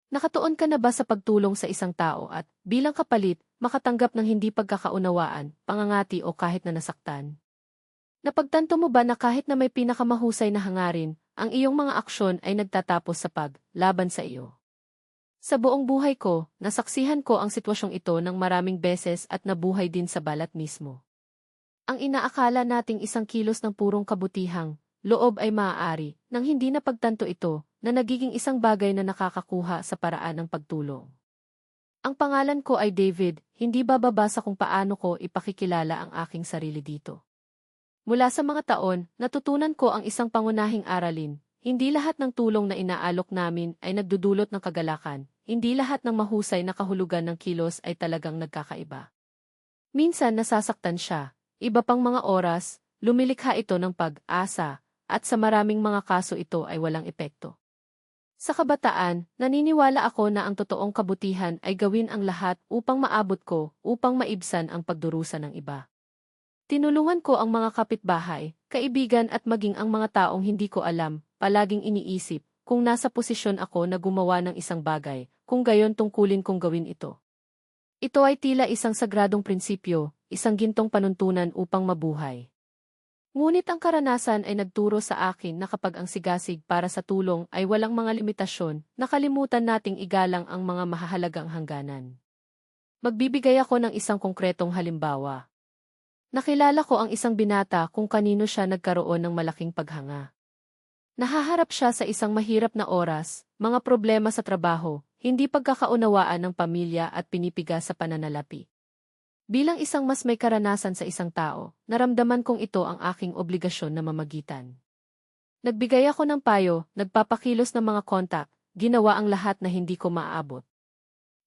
Nakatuon ka na ba sa pagtulong sa isang tao at, bilang kapalit, makatanggap ng hindi pagkakaunawaan, pangangati o kahit na nasaktan? Napagtanto mo ba na kahit na may pinakamahusay na hangarin, ang iyong mga aksyon ay nagtatapos sa paglaban sa iyo? Sa buong buhay ko, nasaksihan ko ang sitwasyong ito ng maraming beses at nabuhay din sa balat mismo. Ang inaakala nating isang kilos ng purong kabutihang loob ay maaari, nang hindi napagtanto ito, na nagiging isang bagay na nakakakuha sa paraan ng pagtulong. Ang pangalan ko ay David, hindi bababa sa kung paano ko ipakikilala ang aking sarili dito. Mula sa mga taon, natutunan ko ang isang pangunahing aralin. Hindi lahat ng tulong na inaalok namin ay nagdudulot ng kagalakan. Hindi lahat ng mahusay na kahulugan ng kilos ay talagang nagkakaiba. Minsan nasasaktan siya. Iba pang mga oras, lumilikha ito ng pag-asa, at sa maraming mga kaso ito ay walang epekto. Sa kabataan, naniniwala ako na ang totoong kabutihan ay gawin ang lahat upang maabot ko, upang maibsan ang pagdurusa ng iba. Tinulungan ko ang mga kapitbahay, kaibigan at maging ang mga taong hindi ko alam, palaging iniisip, kung nasa posisyon ako na gumawa ng isang bagay, kung gayon tungkulin kong gawin ito. Ito ay tila isang sagradong prinsipyo, isang gintong panuntunan upang mabuhay. Ngunit ang karanasan ay nagturo sa akin na kapag ang sigasig para sa tulong ay walang mga limitasyon, nakalimutan nating igalang ang mga mahahalagang hangganan. Magbibigay ako ng isang konkretong halimbawa. Nakilala ko ang isang binata kung kanino siya nagkaroon ng malaking paghanga. Nahaharap siya sa isang mahirap na oras, mga problema sa trabaho, hindi pagkakaunawaan ng pamilya at pinipiga sa pananalapi. Bilang isang mas may karanasan sa isang tao, naramdaman kong ito ang aking obligasyon na mamagitan. Nagbigay ako ng payo, nagpapakilos ng mga kontak, ginawa ang lahat na hindi ko maaabot.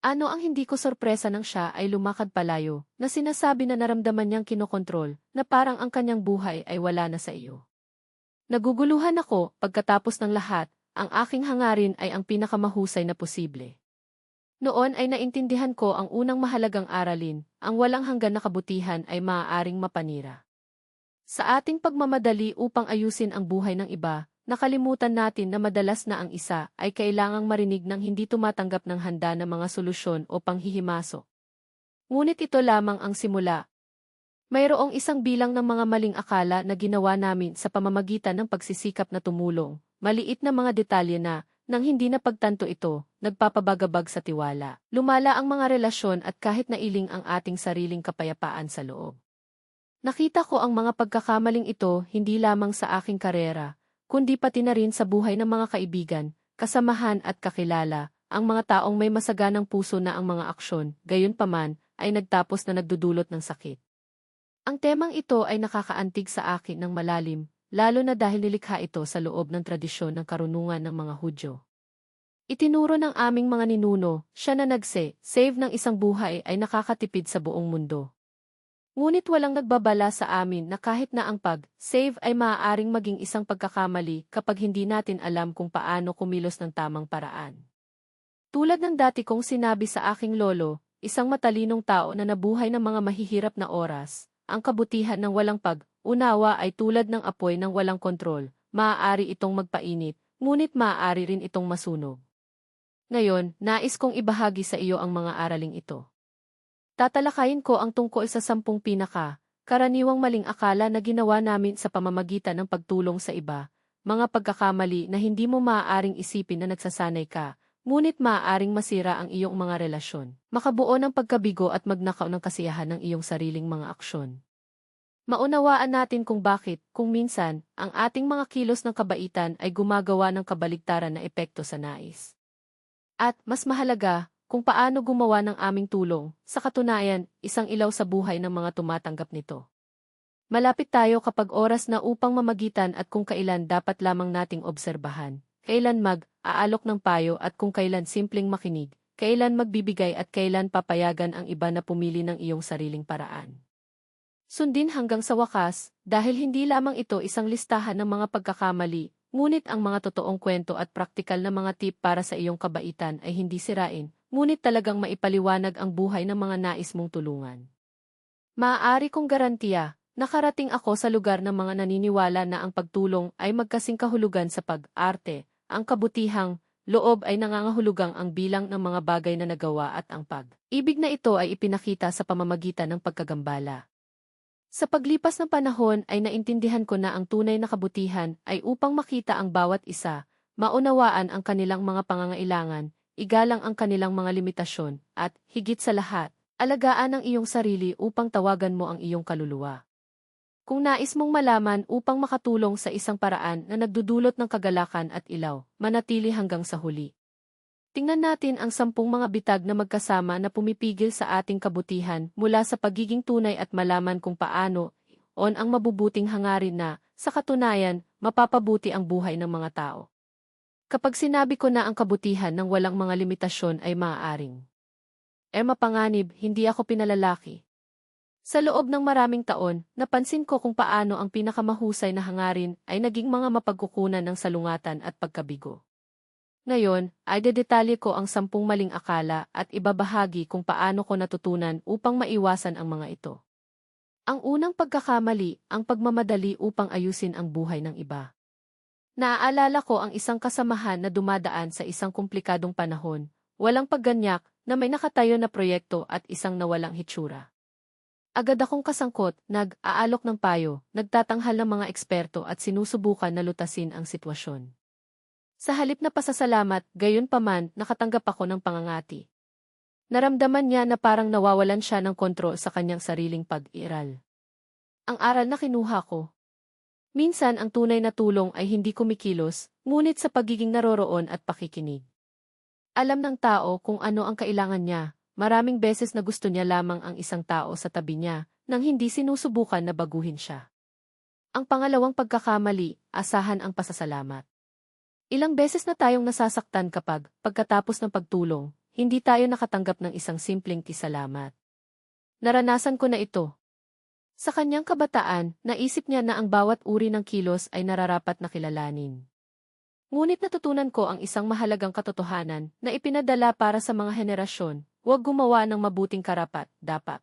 Ano ang hindi ko sorpresa nang siya ay lumakad palayo, na sinasabi na naramdaman niyang kinokontrol, na parang ang kanyang buhay ay wala na sa iyo. Naguguluhan ako, pagkatapos ng lahat, ang aking hangarin ay ang pinakamahusay na posible. Noon ay naintindihan ko ang unang mahalagang aralin, ang walang hanggan na kabutihan ay maaaring mapanira. Sa ating pagmamadali upang ayusin ang buhay ng iba, nakalimutan natin na madalas na ang isa ay kailangang marinig ng hindi tumatanggap ng handa na mga solusyon o panghihimasok. Ngunit ito lamang ang simula. Mayroong isang bilang ng mga maling akala na ginawa namin sa pamamagitan ng pagsisikap na tumulong, maliit na mga detalye na, nang hindi napagtanto ito, nagpapabagabag sa tiwala. Lumala ang mga relasyon at kahit nailing ang ating sariling kapayapaan sa loob. Nakita ko ang mga pagkakamaling ito hindi lamang sa aking karera, kundi pati na rin sa buhay ng mga kaibigan, kasamahan at kakilala, ang mga taong may masaganang puso na ang mga aksyon, gayunpaman, ay nagtapos na nagdudulot ng sakit. Ang temang ito ay nakakaantig sa akin ng malalim, lalo na dahil nilikha ito sa loob ng tradisyon ng karunungan ng mga Hudyo. Itinuro ng aming mga ninuno, siya na save ng isang buhay ay nakakatipid sa buong mundo. Ngunit walang nagbabala sa amin na kahit na ang pag-save ay maaaring maging isang pagkakamali kapag hindi natin alam kung paano kumilos ng tamang paraan. Tulad ng dati kong sinabi sa aking lolo, isang matalinong tao na nabuhay ng mga mahihirap na oras, ang kabutihan ng walang pag-unawa ay tulad ng apoy ng walang kontrol, maaari itong magpainit, ngunit maaari rin itong masunog. Ngayon, nais kong ibahagi sa iyo ang mga araling ito. Tatalakayin ko ang tungkol sa 10 karaniwang maling akala na ginawa namin sa pamamagitan ng pagtulong sa iba, mga pagkakamali na hindi mo maaaring isipin na nagsasanay ka, ngunit maaaring masira ang iyong mga relasyon, makabuo ng pagkabigo at magnakaw ng kasiyahan ng iyong sariling mga aksyon. Maunawaan natin kung bakit, kung minsan, ang ating mga kilos ng kabaitan ay gumagawa ng kabaligtaran na epekto sa nais. At, mas mahalaga, kung paano gumawa ng aming tulong, sa katunayan, isang ilaw sa buhay ng mga tumatanggap nito. Malapit tayo kapag oras na upang mamagitan at kung kailan dapat lamang nating obserbahan, kailan mag-aalok ng payo at kung kailan simpleng makinig, kailan magbibigay at kailan papayagan ang iba na pumili ng iyong sariling paraan. Sundin hanggang sa wakas, dahil hindi lamang ito isang listahan ng mga pagkakamali, ngunit ang mga totoong kwento at praktikal na mga tip para sa iyong kabaitan ay hindi sirain, ngunit talagang maipaliwanag ang buhay ng mga nais mong tulungan. Maaari kong garantiya, nakarating ako sa lugar ng mga naniniwala na ang pagtulong ay magkasing kahulugan sa pag-arte, ang kabutihang loob ay nangangahulugang ang bilang ng mga bagay na nagawa at ang pag-ibig na ito ay ipinakita sa pamamagitan ng pagkagambala. Sa paglipas ng panahon ay naintindihan ko na ang tunay na kabutihan ay upang makita ang bawat isa, maunawaan ang kanilang mga pangangailangan, igalang ang kanilang mga limitasyon, at, higit sa lahat, alagaan ang iyong sarili upang tawagan mo ang iyong kaluluwa. Kung nais mong malaman upang makatulong sa isang paraan na nagdudulot ng kagalakan at ilaw, manatili hanggang sa huli. Tingnan natin ang 10 mga bitag na magkasama na pumipigil sa ating kabutihan mula sa pagiging tunay at malaman kung paano ang mabubuting hangarin na, sa katunayan, mapapabuti ang buhay ng mga tao. Kapag sinabi ko na ang kabutihan ng walang mga limitasyon ay maaaring mapanganib, hindi ako pinalalaki. Sa loob ng maraming taon, napansin ko kung paano ang pinakamahusay na hangarin ay naging mga mapagkukunan ng salungatan at pagkabigo. Ngayon, ay dedetalye ko ang 10 maling akala at ibabahagi kung paano ko natutunan upang maiwasan ang mga ito. Ang unang pagkakamali, ang pagmamadali upang ayusin ang buhay ng iba. Naaalala ko ang isang kasamahan na dumadaan sa isang komplikadong panahon, walang pagganyak, na may nakatayo na proyekto at isang nawalang hitsura. Agad akong kasangkot, nag-aalok ng payo, nagtatanghal ng mga eksperto at sinusubukan na lutasin ang sitwasyon. Sa halip na pasasalamat, gayon paman, nakatanggap ako ng pangangati. Naramdaman niya na parang nawawalan siya ng kontrol sa kanyang sariling pag-iral. Ang aral na kinuha ko. Minsan ang tunay na tulong ay hindi kumikilos, ngunit sa pagiging naroroon at pakikinig. Alam ng tao kung ano ang kailangan niya. Maraming beses na gusto niya lamang ang isang tao sa tabi niya, nang hindi sinusubukan na baguhin siya. Ang pangalawang pagkakamali, asahan ang pasasalamat. Ilang beses na tayong nasasaktan kapag, pagkatapos ng pagtulong, hindi tayo nakatanggap ng isang simpleng kisalamat. Naranasan ko na ito. Sa kanyang kabataan, naisip niya na ang bawat uri ng kilos ay nararapat na kilalanin. Ngunit natutunan ko ang isang mahalagang katotohanan na ipinadala para sa mga henerasyon. Huwag gumawa ng mabuting karapat-dapat.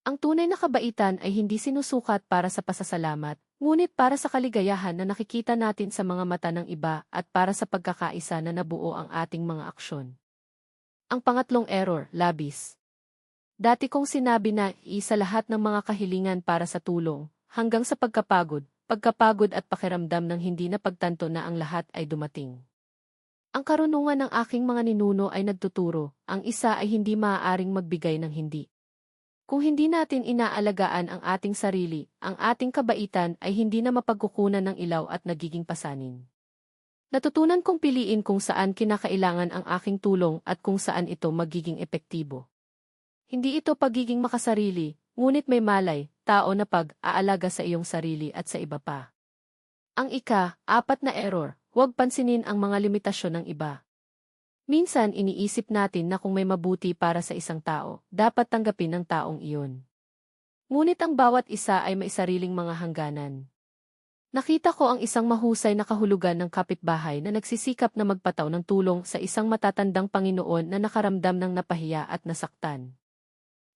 Ang tunay na kabaitan ay hindi sinusukat para sa pasasalamat, ngunit para sa kaligayahan na nakikita natin sa mga mata ng iba at para sa pagkakaisa na nabuo ang ating mga aksyon. Ang pangatlong error, labis. Dati kong sinabi na isa lahat ng mga kahilingan para sa tulong, hanggang sa pagkapagod at pakiramdam ng hindi napagtanto na ang lahat ay dumating. Ang karunungan ng aking mga ninuno ay nagtuturo, ang isa ay hindi maaaring magbigay ng hindi. Kung hindi natin inaalagaan ang ating sarili, ang ating kabaitan ay hindi na mapagkukunan ng ilaw at nagiging pasanin. Natutunan kong piliin kung saan kinakailangan ang aking tulong at kung saan ito magiging epektibo. Hindi ito pagiging makasarili, ngunit may malay, tao na pag-aalaga sa iyong sarili at sa iba pa. Ang ika-4 na error. Huwag pansinin ang mga limitasyon ng iba. Minsan iniisip natin na kung may mabuti para sa isang tao, dapat tanggapin ng taong iyon. Ngunit ang bawat isa ay may sariling mga hangganan. Nakita ko ang isang mahusay na kahulugan ng kapitbahay na nagsisikap na magpataw ng tulong sa isang matatandang Panginoon na nakaramdam ng napahiya at nasaktan.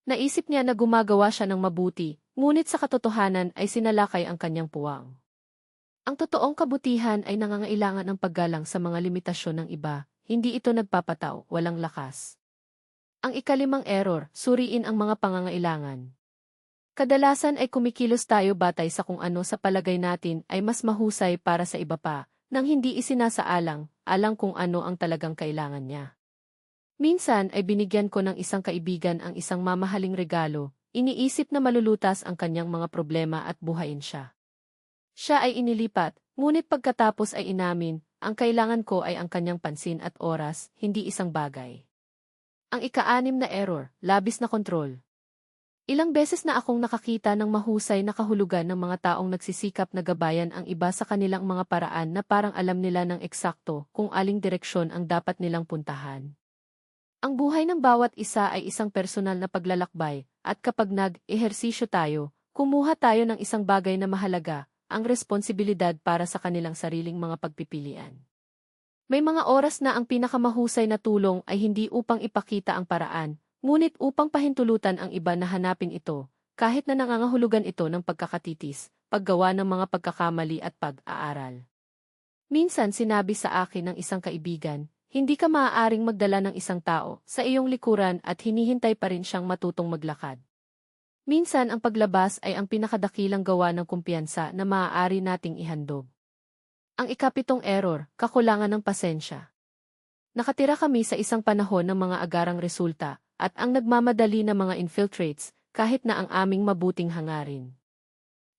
Naisip niya na gumagawa siya ng mabuti, ngunit sa katotohanan ay sinalakay ang kanyang puwang. Ang totoong kabutihan ay nangangailangan ng paggalang sa mga limitasyon ng iba, hindi ito nagpapataw, walang lakas. Ang ika-5 error, suriin ang mga pangangailangan. Kadalasan ay kumikilos tayo batay sa kung ano sa palagay natin ay mas mahusay para sa iba pa, nang hindi isinasaalang, kung ano ang talagang kailangan niya. Minsan ay binigyan ko ng isang kaibigan ang isang mamahaling regalo, iniisip na malulutas ang kanyang mga problema at buhayin siya. Siya ay inilipat, ngunit pagkatapos ay inamin, ang kailangan ko ay ang kanyang pansin at oras, hindi isang bagay. Ang ika-6 na error, labis na kontrol. Ilang beses na akong nakakita ng mahusay na kahulugan ng mga taong nagsisikap na gabayan ang iba sa kanilang mga paraan na parang alam nila ng eksakto kung aling direksyon ang dapat nilang puntahan. Ang buhay ng bawat isa ay isang personal na paglalakbay, at kapag nag-ehersisyo tayo, kumuha tayo ng isang bagay na mahalaga, ang responsibilidad para sa kanilang sariling mga pagpipilian. May mga oras na ang pinakamahusay na tulong ay hindi upang ipakita ang paraan, ngunit upang pahintulutan ang iba na hanapin ito, kahit na nangangahulugan ito ng pagkakatitis, paggawa ng mga pagkakamali at pag-aaral. Minsan sinabi sa akin ng isang kaibigan, hindi ka maaaring magdala ng isang tao sa iyong likuran at hinihintay pa rin siyang matutong maglakad. Minsan ang paglabas ay ang pinakadakilang gawa ng kumpiyansa na maaari nating ihandog. Ang ikapitong error, kakulangan ng pasensya. Nakatira kami sa isang panahon ng mga agarang resulta at ang nagmamadali na mga infiltrates kahit na ang aming mabuting hangarin.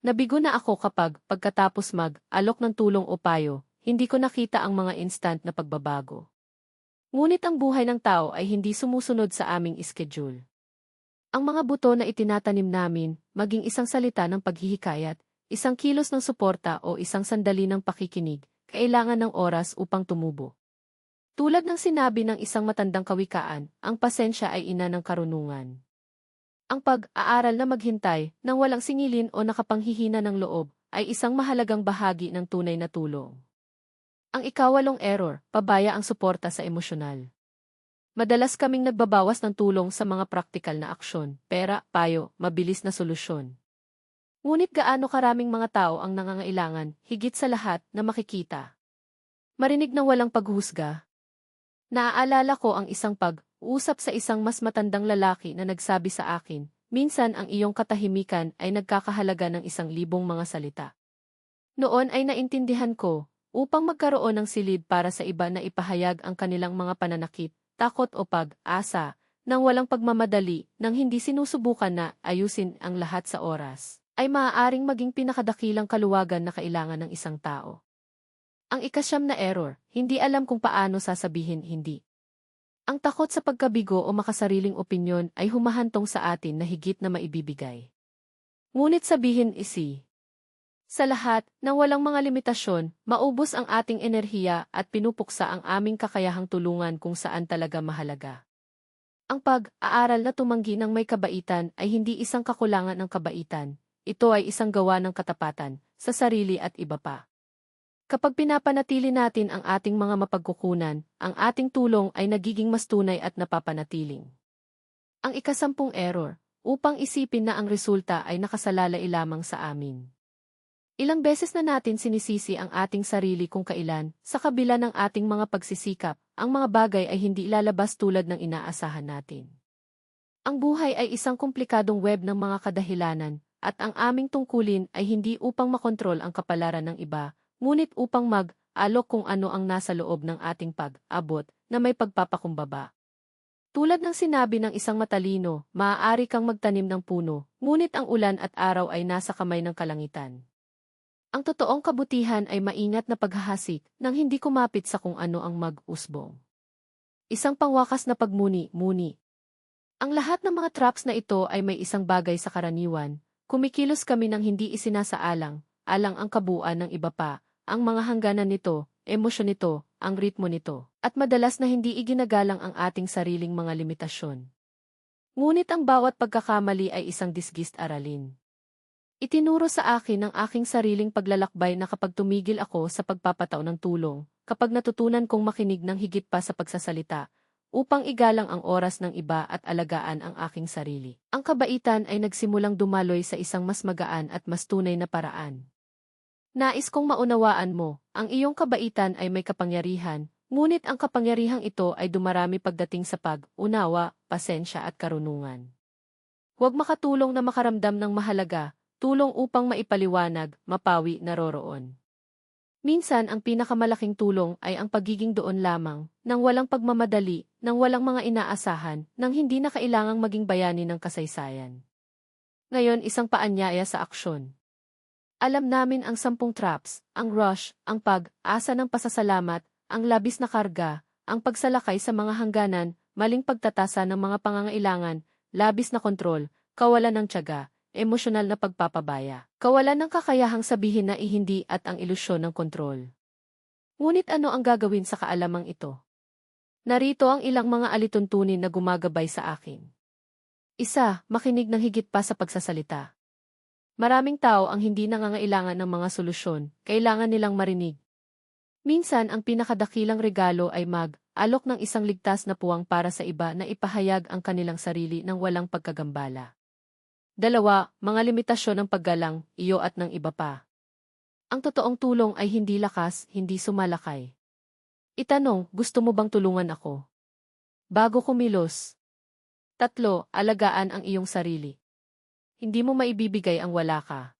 Nabigo na ako kapag, pagkatapos mag-alok ng tulong o payo, hindi ko nakita ang mga instant na pagbabago. Ngunit ang buhay ng tao ay hindi sumusunod sa aming schedule. Ang mga buto na itinatanim namin, maging isang salita ng paghihikayat, isang kilos ng suporta o isang sandali ng pakikinig, kailangan ng oras upang tumubo. Tulad ng sinabi ng isang matandang kawikaan, ang pasensya ay ina ng karunungan. Ang pag-aaral na maghintay, nang walang singilin o nakapanghihina ng loob, ay isang mahalagang bahagi ng tunay na tulong. Ang ikawalong error, pabaya ang suporta sa emosyonal. Madalas kaming nagbabawas ng tulong sa mga praktikal na aksyon, pera, payo, mabilis na solusyon. Ngunit gaano karaming mga tao ang nangangailangan, higit sa lahat, na makikita. Marinig ng walang paghusga. Naaalala ko ang isang pag-uusap sa isang mas matandang lalaki na nagsabi sa akin, minsan ang iyong katahimikan ay nagkakahalaga ng 1,000 mga salita. Noon ay naintindihan ko, upang magkaroon ng silid para sa iba na ipahayag ang kanilang mga pananakit, takot o pag-asa, nang walang pagmamadali, nang hindi sinusubukan na ayusin ang lahat sa oras, ay maaaring maging pinakadakilang kaluwagan na kailangan ng isang tao. Ang ikasyam na error, hindi alam kung paano sasabihin hindi. Ang takot sa pagkabigo o makasariling opinyon ay humahantong sa atin na higit na maibibigay. Ngunit sabihin isi. Sa lahat, nang walang mga limitasyon, maubos ang ating enerhiya at pinupuksa ang aming kakayahang tulungan kung saan talaga mahalaga. Ang pag-aaral na tumanggi ng may kabaitan ay hindi isang kakulangan ng kabaitan, ito ay isang gawa ng katapatan, sa sarili at iba pa. Kapag pinapanatili natin ang ating mga mapagkukunan, ang ating tulong ay nagiging mas tunay at napapanatiling. Ang ikasampung error, upang isipin na ang resulta ay nakasalalay lamang sa amin. Ilang beses na natin sinisisi ang ating sarili kung kailan, sa kabila ng ating mga pagsisikap, ang mga bagay ay hindi ilalabas tulad ng inaasahan natin. Ang buhay ay isang komplikadong web ng mga kadahilanan, at ang aming tungkulin ay hindi upang makontrol ang kapalaran ng iba, ngunit upang mag-alok kung ano ang nasa loob ng ating pag-abot na may pagpapakumbaba. Tulad ng sinabi ng isang matalino, maaari kang magtanim ng puno, ngunit ang ulan at araw ay nasa kamay ng kalangitan. Ang totoong kabutihan ay maingat na paghahasik nang hindi kumapit sa kung ano ang mag-usbong. Isang pangwakas na pagmuni-muni. Ang lahat ng mga traps na ito ay may isang bagay sa karaniwan, kumikilos kami ng hindi isinasaalang, alang ang kabuuan ng iba pa, ang mga hangganan nito, emosyon nito, ang ritmo nito, at madalas na hindi iginagalang ang ating sariling mga limitasyon. Ngunit ang bawat pagkakamali ay isang disgist aralin. Itinuro sa akin ng aking sariling paglalakbay na kapag tumigil ako sa pagpapataw ng tulong, kapag natutunan kong makinig ng higit pa sa pagsasalita, upang igalang ang oras ng iba at alagaan ang aking sarili. Ang kabaitan ay nagsimulang dumaloy sa isang mas magaan at mas tunay na paraan. Nais kong maunawaan mo, ang iyong kabaitan ay may kapangyarihan, ngunit ang kapangyarihang ito ay dumarami pagdating sa pag-unawa, pasensya at karunungan. Huwag makatulong na makaramdam ng mahalaga, tulong upang maipaliwanag, mapawi, naroroon. Minsan ang pinakamalaking tulong ay ang pagiging doon lamang, nang walang pagmamadali, nang walang mga inaasahan, nang hindi na kailangang maging bayani ng kasaysayan. Ngayon isang paanyaya sa aksyon. Alam namin ang 10 traps, ang rush, ang pag-asa ng pasasalamat, ang labis na karga, ang pagsalakay sa mga hangganan, maling pagtatasa ng mga pangangailangan, labis na kontrol, kawalan ng tiyaga, emosyonal na pagpapabaya, kawalan ng kakayahang sabihin na hindi at ang ilusyon ng kontrol. Ngunit ano ang gagawin sa kaalamang ito? Narito ang ilang mga alituntunin na gumagabay sa akin. 1. Makinig ng higit pa sa pagsasalita. Maraming tao ang hindi nangangailangan ng mga solusyon, kailangan nilang marinig. Minsan ang pinakadakilang regalo ay mag-alok ng isang ligtas na puwang para sa iba na ipahayag ang kanilang sarili ng walang pagkagambala. 2. Mga limitasyon ng paggalang, iyo at ng iba pa. Ang totoong tulong ay hindi lakas, hindi sumalakay. Itanong, gusto mo bang tulungan ako? Bago kumilos. 3. Alagaan ang iyong sarili. Hindi mo maibibigay ang wala ka.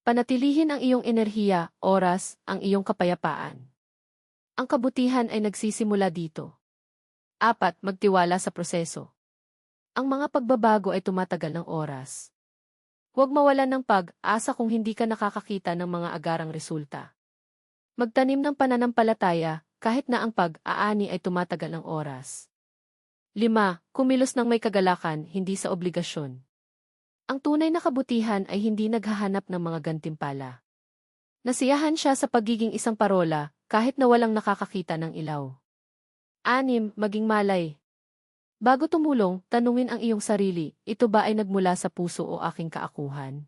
Panatilihin ang iyong enerhiya, oras, ang iyong kapayapaan. Ang kabutihan ay nagsisimula dito. 4. Magtiwala sa proseso. Ang mga pagbabago ay tumatagal ng oras. Huwag mawalan ng pag-asa kung hindi ka nakakakita ng mga agarang resulta. Magtanim ng pananampalataya, kahit na ang pag-aani ay tumatagal ng oras. 5. Kumilos ng may kagalakan, hindi sa obligasyon. Ang tunay na kabutihan ay hindi naghahanap ng mga gantimpala. Nasiyahan siya sa pagiging isang parola, kahit na walang nakakakita ng ilaw. 6. Maging malay. Bago tumulong, tanungin ang iyong sarili, ito ba ay nagmula sa puso o aking kaakuhan?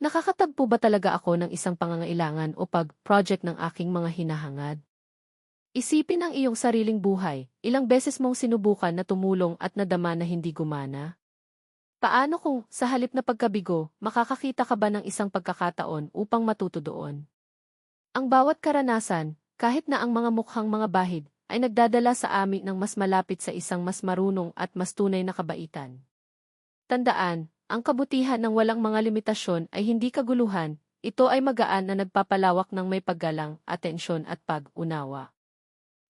Nakakatagpo ba talaga ako ng isang pangangailangan o project ng aking mga hinahangad? Isipin ang iyong sariling buhay, ilang beses mong sinubukan na tumulong at nadama na hindi gumana? Paano kung, sa halip na pagkabigo, makakakita ka ba ng isang pagkakataon upang matuto doon? Ang bawat karanasan, kahit na ang mga mukhang mga bahid, ay nagdadala sa amin ng mas malapit sa isang mas marunong at mas tunay na kabaitan. Tandaan, ang kabutihan ng walang mga limitasyon ay hindi kaguluhan, ito ay magaan na nagpapalawak ng may paggalang, atensyon at pag-unawa.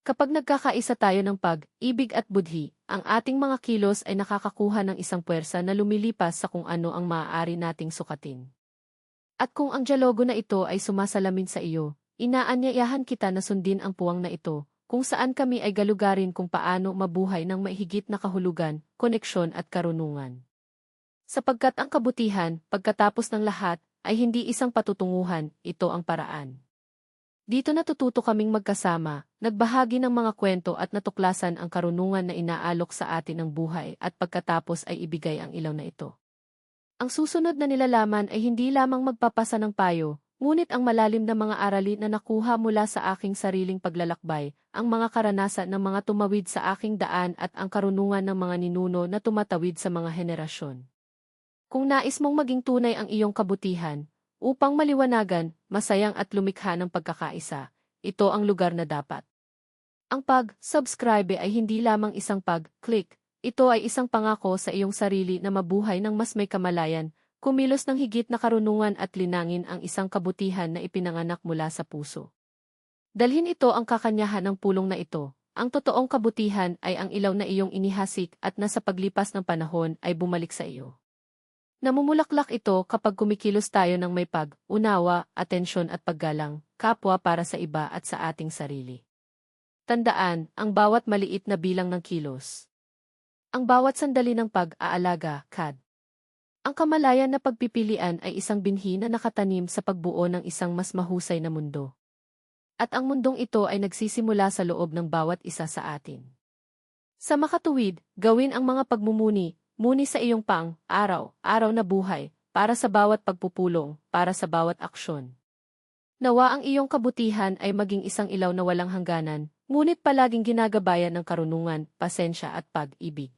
Kapag nagkakaisa tayo ng pag-ibig at budhi, ang ating mga kilos ay nakakakuha ng isang puwersa na lumilipas sa kung ano ang maaari nating sukatin. At kung ang dialogo na ito ay sumasalamin sa iyo, inaanyayahan kita na sundin ang puwang na ito, kung saan kami ay galugarin kung paano mabuhay ng maihigit na kahulugan, koneksyon at karunungan. Sapagkat ang kabutihan, pagkatapos ng lahat, ay hindi isang patutunguhan, ito ang paraan. Dito natututo kaming magkasama, nagbahagi ng mga kwento at natuklasan ang karunungan na inaalok sa atin ng buhay at pagkatapos ay ibigay ang ilaw na ito. Ang susunod na nilalaman ay hindi lamang magpapasa ng payo, ngunit ang malalim na mga aralin na nakuha mula sa aking sariling paglalakbay, ang mga karanasan ng mga tumawid sa aking daan at ang karunungan ng mga ninuno na tumatawid sa mga henerasyon. Kung nais mong maging tunay ang iyong kabutihan, upang maliwanagan, masayang at lumikha ng pagkakaisa, ito ang lugar na dapat. Ang pag-subscribe ay hindi lamang isang pag-click, ito ay isang pangako sa iyong sarili na mabuhay ng mas may kamalayan, kumilos ng higit na karunungan at linangin ang isang kabutihan na ipinanganak mula sa puso. Dalhin ito ang kakanyahan ng pulong na ito. Ang totoong kabutihan ay ang ilaw na iyong inihasik at na sa paglipas ng panahon ay bumalik sa iyo. Namumulaklak ito kapag kumikilos tayo ng may pag-unawa, atensyon at paggalang, kapwa para sa iba at sa ating sarili. Tandaan, ang bawat maliit na bilang ng kilos. Ang bawat sandali ng pag-aalaga, kad. Ang kamalayan na pagpipilian ay isang binhi na nakatanim sa pagbuo ng isang mas mahusay na mundo. At ang mundong ito ay nagsisimula sa loob ng bawat isa sa atin. Sa makatuwid, gawin ang mga pagmumuni, muni sa iyong araw na buhay, para sa bawat pagpupulong, para sa bawat aksyon. Nawa ang iyong kabutihan ay maging isang ilaw na walang hangganan, ngunit palaging ginagabayan ng karunungan, pasensya at pag-ibig.